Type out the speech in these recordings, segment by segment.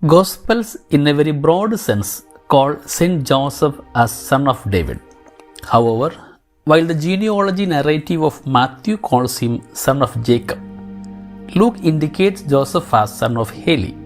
Gospels, in a very broad sense, call Saint Joseph as son of David. However, while the genealogy narrative of Matthew calls him son of Jacob, Luke indicates Joseph as son of Heli.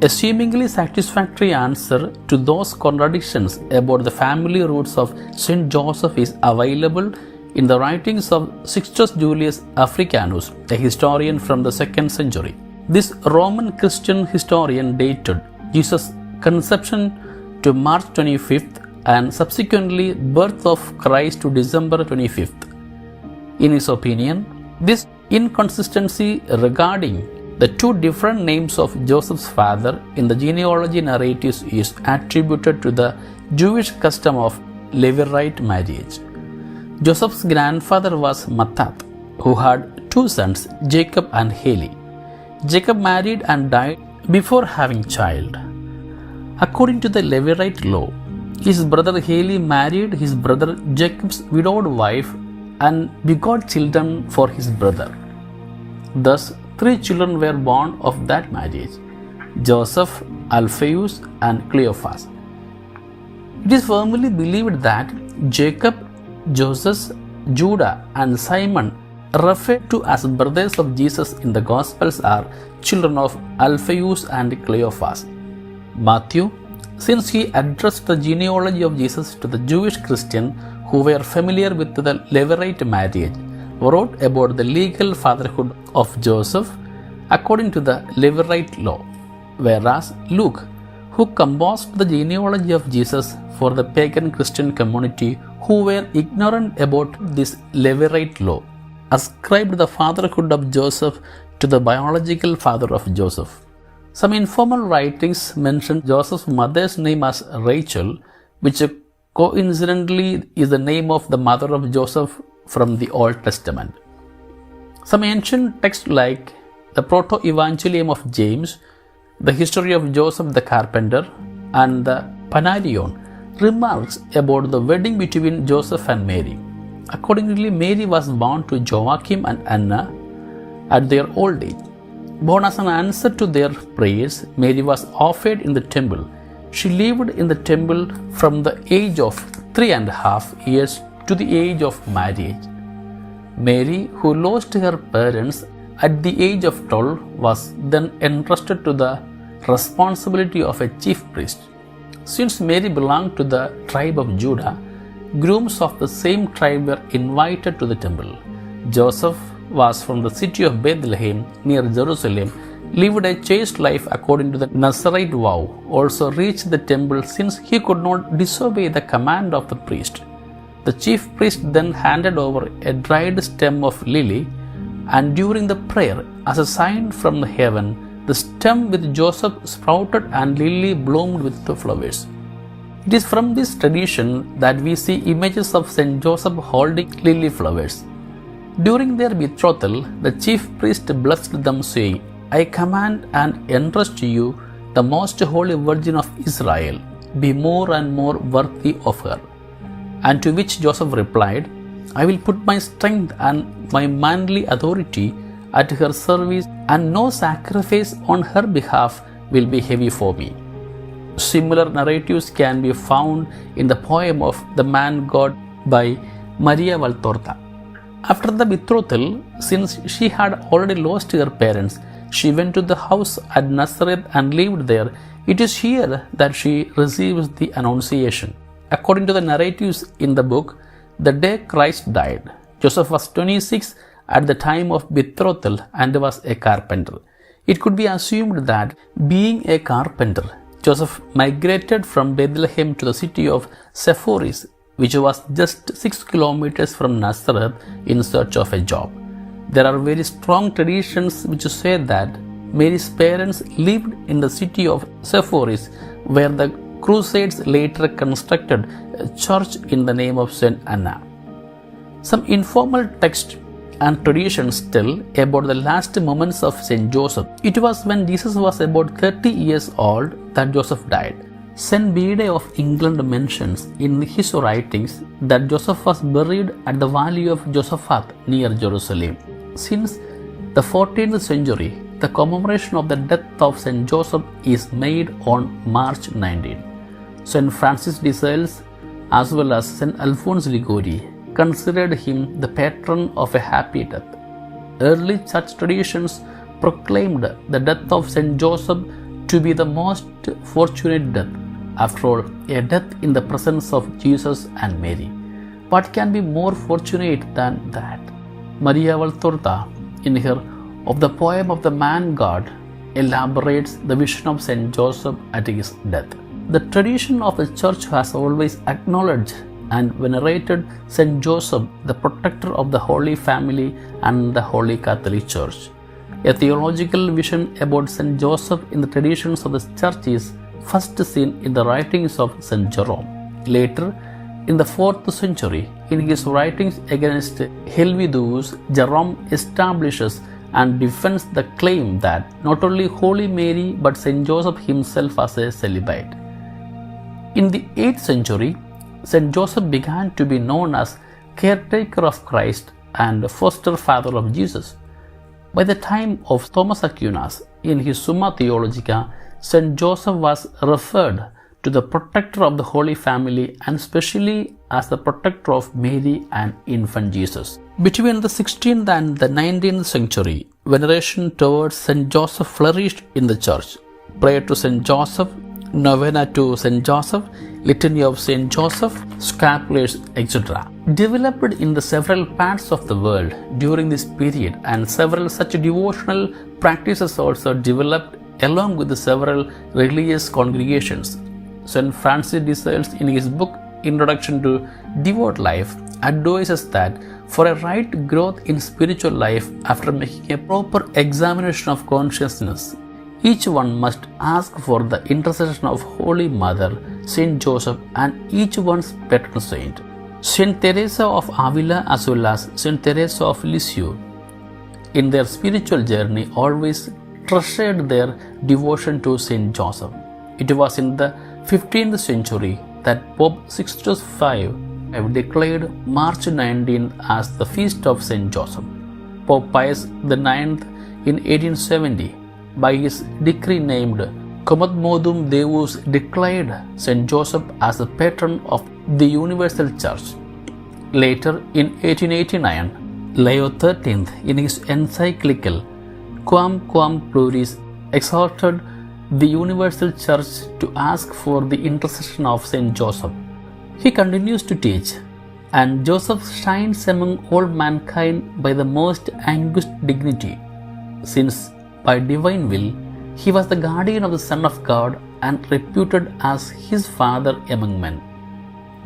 A seemingly satisfactory answer to those contradictions about the family roots of Saint Joseph is available in the writings of Sixtus Julius Africanus, a historian from the 2nd century. This Roman Christian historian dated Jesus' conception to March 25th and subsequently birth of Christ to December 25th. In his opinion, this inconsistency regarding the two different names of Joseph's father in the genealogy narratives is attributed to the Jewish custom of Levirate marriage. Joseph's grandfather was Mattat, who had two sons, Jacob and Heli. Jacob married and died before having child. According to the Levirate law, his brother Heli married his brother Jacob's widowed wife and begot children for his brother. Thus, 3 children were born of that marriage: Joseph, Alphaeus, and Cleophas. It is firmly believed that Jacob, Joseph, Judah, and Simon, referred to as brothers of Jesus in the Gospels, are children of Alphaeus and Cleophas. Matthew, since he addressed the genealogy of Jesus to the Jewish Christians who were familiar with the Levirate marriage, wrote about the legal fatherhood of Joseph according to the Levirate law, whereas Luke, who composed the genealogy of Jesus for the pagan Christian community who were ignorant about this Levirate law, ascribed the fatherhood of Joseph to the biological father of Joseph. Some informal writings mention Joseph's mother's name as Rachel, which coincidentally is the name of the mother of Joseph from the Old Testament. Some ancient texts like the Proto-Evangelium of James, the history of Joseph the carpenter, and the Panarion remarks about the wedding between Joseph and Mary. Accordingly, Mary was born to Joachim and Anna at their old age. Born as an answer to their prayers, Mary was offered in the temple. She lived in the temple from the age of 3.5 years to the age of marriage. Mary, who lost her parents at the age of 12, was then entrusted to the responsibility of a chief priest. Since Mary belonged to the tribe of Judah, grooms of the same tribe were invited to the temple. Joseph was from the city of Bethlehem near Jerusalem, lived a chaste life according to the Nazarite vow, also reached the temple since he could not disobey the command of the priest. The chief priest then handed over a dried stem of lily, and during the prayer, as a sign from heaven, the stem with Joseph sprouted and lily bloomed with the flowers. It is from this tradition that we see images of Saint Joseph holding lily flowers. During their betrothal, the chief priest blessed them, saying, "I command and entrust to you the most holy Virgin of Israel. Be more and more worthy of her." And to which Joseph replied, "I will put my strength and my manly authority at her service, and no sacrifice on her behalf will be heavy for me." Similar narratives can be found in the poem of The Man God by Maria Valtorta. After the betrothal, since she had already lost her parents, she went to the house at Nazareth and lived there. It is here that she receives the Annunciation. According to the narratives in the book, the day Christ died, Joseph was 26 at the time of betrothal and was a carpenter. It could be assumed that, being a carpenter, Joseph migrated from Bethlehem to the city of Sepphoris, which was just 6 kilometers from Nazareth, in search of a job. There are very strong traditions which say that Mary's parents lived in the city of Sepphoris, where the Crusades later constructed a church in the name of Saint Anna. Some informal texts and traditions tell about the last moments of Saint Joseph. It was when Jesus was about 30 years old that Joseph died. Saint Bede of England mentions in his writings that Joseph was buried at the valley of Josaphat near Jerusalem. Since the 14th century, the commemoration of the death of Saint Joseph is made on March 19. Saint Francis de Sales as well as Saint Alphonse Liguori considered him the patron of a happy death. Early church traditions proclaimed the death of Saint Joseph to be the most fortunate death. After all, a death in the presence of Jesus and Mary. What can be more fortunate than that? Maria Valtorta, in her Of the Poem of the Man God, elaborates the vision of Saint Joseph at his death. The tradition of the Church has always acknowledged and venerated Saint Joseph, the protector of the Holy Family and the Holy Catholic Church. A theological vision about Saint Joseph in the traditions of the Church is first seen in the writings of Saint Jerome. Later, in the 4th century, in his writings against Helvidius, Jerome establishes and defends the claim that not only Holy Mary but Saint Joseph himself was a celibate. In the 8th century, Saint Joseph began to be known as caretaker of Christ and foster father of Jesus. By the time of Thomas Aquinas, in his Summa Theologica, Saint Joseph was referred to the protector of the Holy Family and especially as the protector of Mary and infant Jesus. Between the 16th and the 19th century, veneration towards Saint Joseph flourished in the Church. Prayer to Saint Joseph, novena to Saint Joseph, litany of Saint Joseph, scapulars, etc. developed in the several parts of the world during this period, and several such devotional practices also developed along with the several religious congregations. Saint Francis de Sales, in his book Introduction to Devout Life, advises that for a right growth in spiritual life, after making a proper examination of consciousness, each one must ask for the intercession of Holy Mother, Saint Joseph, and each one's patron saint. Saint Teresa of Avila as well as Saint Teresa of Lisieux, in their spiritual journey, always treasured their devotion to Saint Joseph. It was in the 15th century that Pope Sixtus V declared March 19 as the feast of Saint Joseph. Pope Pius IX in 1870, by his decree named Commodum Deus, declared Saint Joseph as the patron of the Universal Church. Later, in 1889, Leo XIII, in his encyclical Quam Pluris, exhorted the Universal Church to ask for the intercession of Saint Joseph. He continues to teach, and Joseph shines among all mankind by the most august dignity, since by divine will he was the guardian of the Son of God and reputed as his father among men.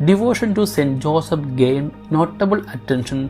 Devotion to Saint Joseph gained notable attention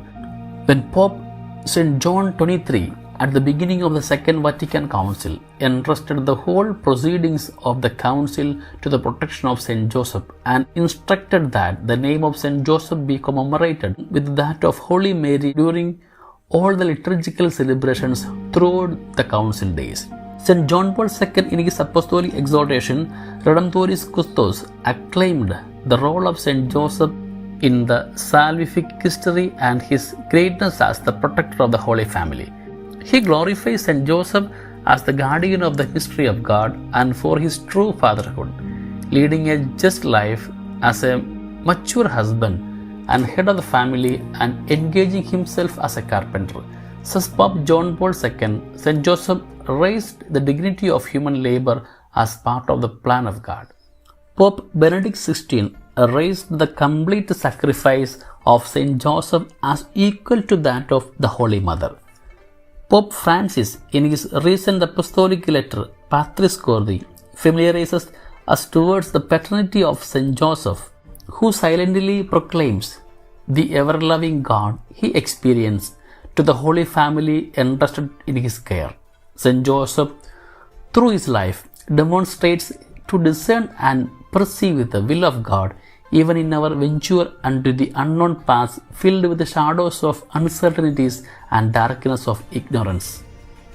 when Pope Saint John XXIII, at the beginning of the Second Vatican Council, entrusted the whole proceedings of the Council to the protection of Saint Joseph and instructed that the name of Saint Joseph be commemorated with that of Holy Mary during all the liturgical celebrations throughout the Council days. Saint John Paul II, in his apostolic exhortation Redemptoris Custos, acclaimed the role of Saint Joseph in the salvific history and his greatness as the protector of the Holy Family. He glorifies Saint Joseph as the guardian of the mystery of God and for his true fatherhood, leading a just life as a mature husband and head of the family and engaging himself as a carpenter. Says Pope John Paul II, Saint Joseph raised the dignity of human labor as part of the plan of God. Pope Benedict XVI raised the complete sacrifice of Saint Joseph as equal to that of the Holy Mother. Pope Francis, in his recent apostolic letter Patris Corde, familiarizes us towards the paternity of Saint Joseph, who silently proclaims the ever-loving God he experienced to the Holy Family entrusted in his care. Saint Joseph, through his life, demonstrates to discern and perceive the will of God even in our venture unto the unknown paths filled with the shadows of uncertainties and darkness of ignorance.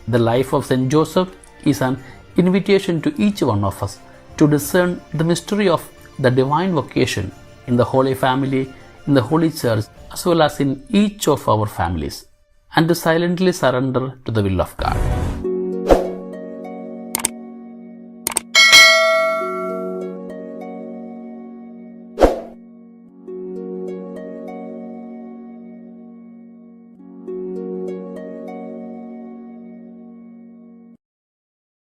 The life of Saint Joseph is an invitation to each one of us to discern the mystery of the divine vocation in the Holy Family, in the Holy Church, as well as in each of our families, and to silently surrender to the will of God.